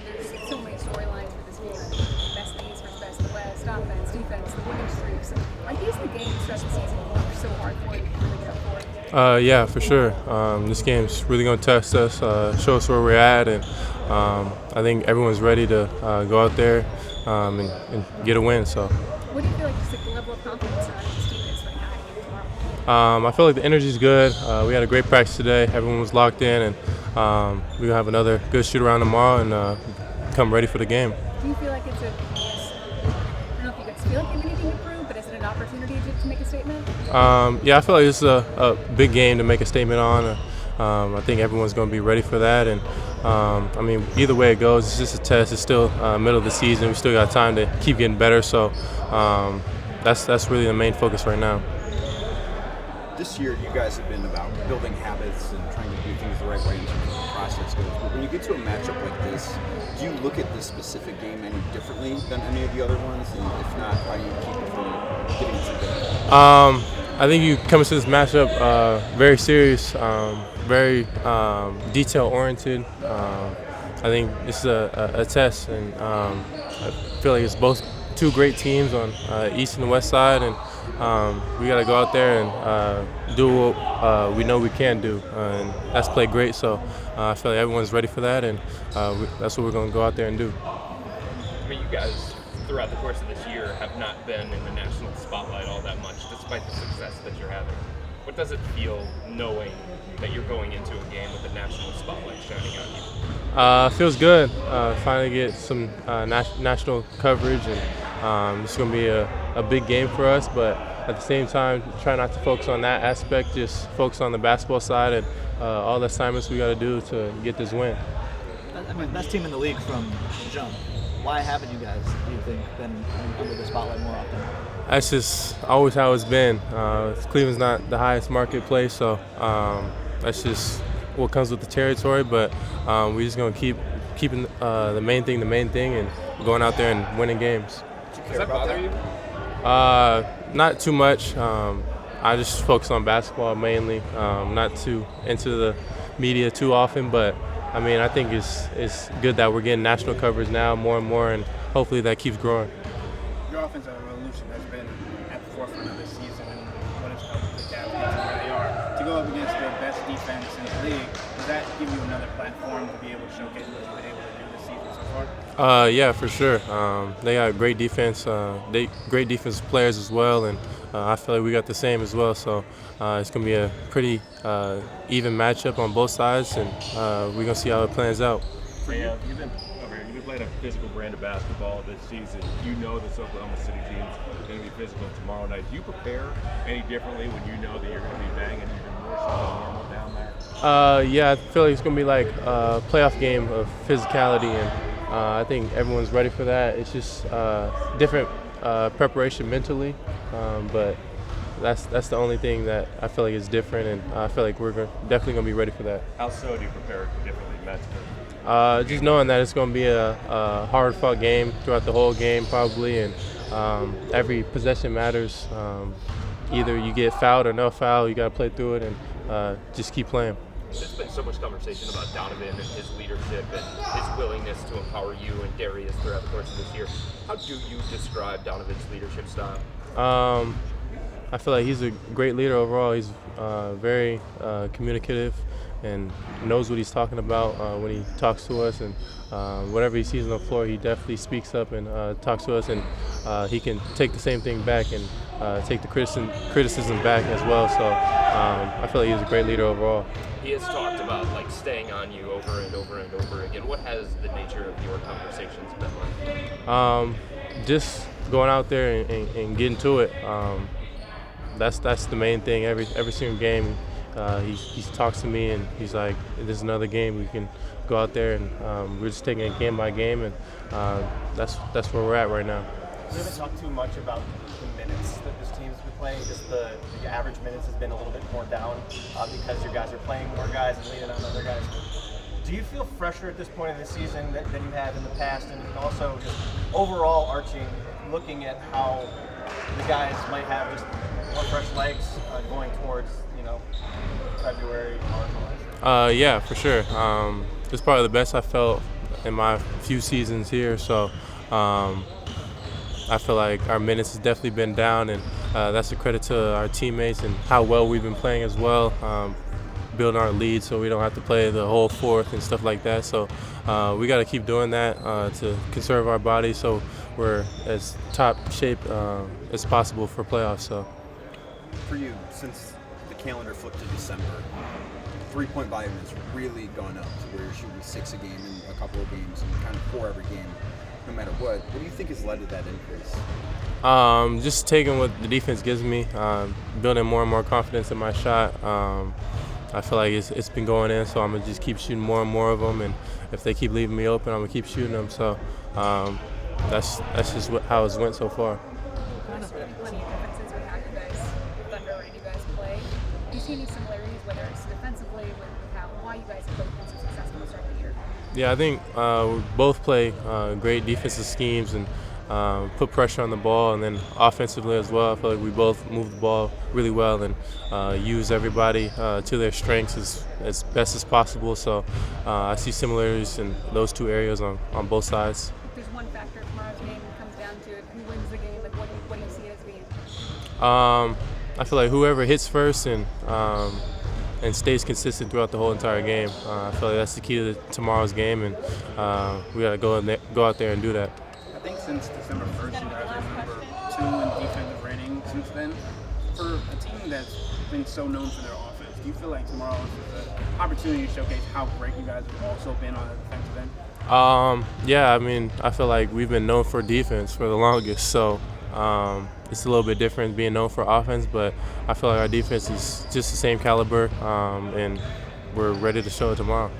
there's so many storylines with this game. Best in the East versus best in the West, offense, defense, the winning streaks. Are these the games throughout the season work so hard for you to really get up for it? Yeah, for sure. This game's really going to test us, show us where we're at, and I think everyone's ready to go out there and get a win. So. What do you feel like just the level of confidence around this team is right now heading into tomorrow? I feel like the energy's good. We had a great practice today. Everyone was locked in, and we're going to have another good shoot around tomorrow and come ready for the game. Do you feel like it's I don't know if you guys feel like you have anything to prove, but is it an opportunity to make a statement? Yeah, I feel like it's a big game to make a statement on. I think everyone's going to be ready for that. And, I mean, either way it goes, it's just a test. It's still middle of the season. We still got time to keep getting better. So that's really the main focus right now. This year, you guys have been about building habits and trying to do things the right way in terms of the process goes. But when you get to a matchup like this, do you look at this specific game any differently than any of the other ones? And if not, how do you keep it from getting too bad? I think you come into this matchup very serious, very detail-oriented. I think this is a test, and I feel like it's both two great teams on East and the West side, and we got to go out there and do what we know we can do, and that's play great. So I feel like everyone's ready for that, and that's what we're going to go out there and do. I mean, you guys, throughout the course of this year, have not been in the national spotlight all that much, despite the success that you're having. What does it feel knowing that you're going into a game with the national spotlight shining on you? Feels good. Finally get some national coverage, and it's going to be a big game for us. But at the same time, try not to focus on that aspect. Just focus on the basketball side and all the assignments we got to do to get this win. I mean, best team in the league from jump. Why haven't you guys, do you think, been under the spotlight more often? That's just always how it's been. Cleveland's not the highest marketplace, so that's just what comes with the territory. But we're just going to keeping the main thing, and going out there and winning games. Does that bother you? Not too much. I just focus on basketball mainly. Not too into the media too often, but I mean, I think it's good that we're getting national coverage now more and more, and hopefully that keeps growing. Your offensive revolution has been at the forefront of this season and what has helped the Cavaliers where they are. To go up against the best defense in the league, does that give you another platform to be able to showcase what you've been able to do this season so far? Yeah, for sure. They got great defense. Great defensive players as well, and I feel like we got the same as well. So it's going to be a pretty even matchup on both sides, and we're going to see how it plans out. Yeah, you've been playing a physical brand of basketball this season. You know this Oklahoma City team's going to be physical tomorrow night. Do you prepare any differently when you know that you're going to be banging even more so than normal down there? Yeah, I feel like it's going to be like a playoff game of physicality, and I think everyone's ready for that. It's just different preparation mentally, but that's the only thing that I feel like is different, and I feel like we're definitely going to be ready for that. How so do you prepare differently mentally? Just knowing that it's going to be a hard-fought game throughout the whole game probably, and every possession matters. Either you get fouled or no foul, you got to play through it and just keep playing. There's been so much conversation about Donovan and his leadership and his willingness to empower you and Darius throughout the course of this year. How do you describe Donovan's leadership style? I feel like he's a great leader overall. He's very communicative and knows what he's talking about when he talks to us, and whatever he sees on the floor, he definitely speaks up and talks to us, and he can take the same thing back and take the criticism back as well. So I feel like he's a great leader overall. He has talked about like staying on you over and over and over again. What has the nature of your conversations been like? Just going out there and getting to it. That's the main thing. Every single game, he talks to me and he's like, "This is another game. We can go out there and we're just taking it game by game, and that's where we're at right now." We haven't talked too much about the minutes that this team's been playing. Just the average minutes has been a little bit more down because your guys are playing more guys and leaning on other guys. Do you feel fresher at this point in the season than you have in the past? And also just overall arching, looking at how the guys might have just more fresh legs going towards, February, March? Yeah, for sure. It's probably the best I felt in my few seasons here. So I feel like our minutes has definitely been down, and that's a credit to our teammates and how well we've been playing as well, building our lead so we don't have to play the whole fourth and stuff like that. So we got to keep doing that to conserve our body so we're as top shape as possible for playoffs. So For you, since the calendar flipped to December, three-point volume has really gone up to where you're shooting 6 a game in a couple of games and kind of 4 every game, no matter what. What do you think has led to that increase? Just taking what the defense gives me, building more and more confidence in my shot. I feel like it's been going in, so I'm going to just keep shooting more and more of them, and if they keep leaving me open, I'm going to keep shooting them. So that's just how it's went so far. There's going to be plenty of differences with how you guys, with Thunder and you guys play. Do you see any similarities, whether it's defensively, with why you guys have both been so successful to start the year? Yeah, I think we both play great defensive schemes and put pressure on the ball, and then offensively as well. I feel like we both move the ball really well and use everybody to their strengths as best as possible. So I see similarities in those two areas on both sides. If there's one factor tomorrow's game comes down to it, who wins the game, like what do you see it as being? I feel like whoever hits first and stays consistent throughout the whole entire game. I feel like that's the key to tomorrow's game, and we got to go out there and do that. I think since December 1st, you guys are number 2 in defensive rating since then. For a team that's been so known for their offense, do you feel like tomorrow is an opportunity to showcase how great you guys have also been on the defensive end? Yeah, I mean, I feel like we've been known for defense for the longest, so it's a little bit different being known for offense, but I feel like our defense is just the same caliber, and we're ready to show it tomorrow.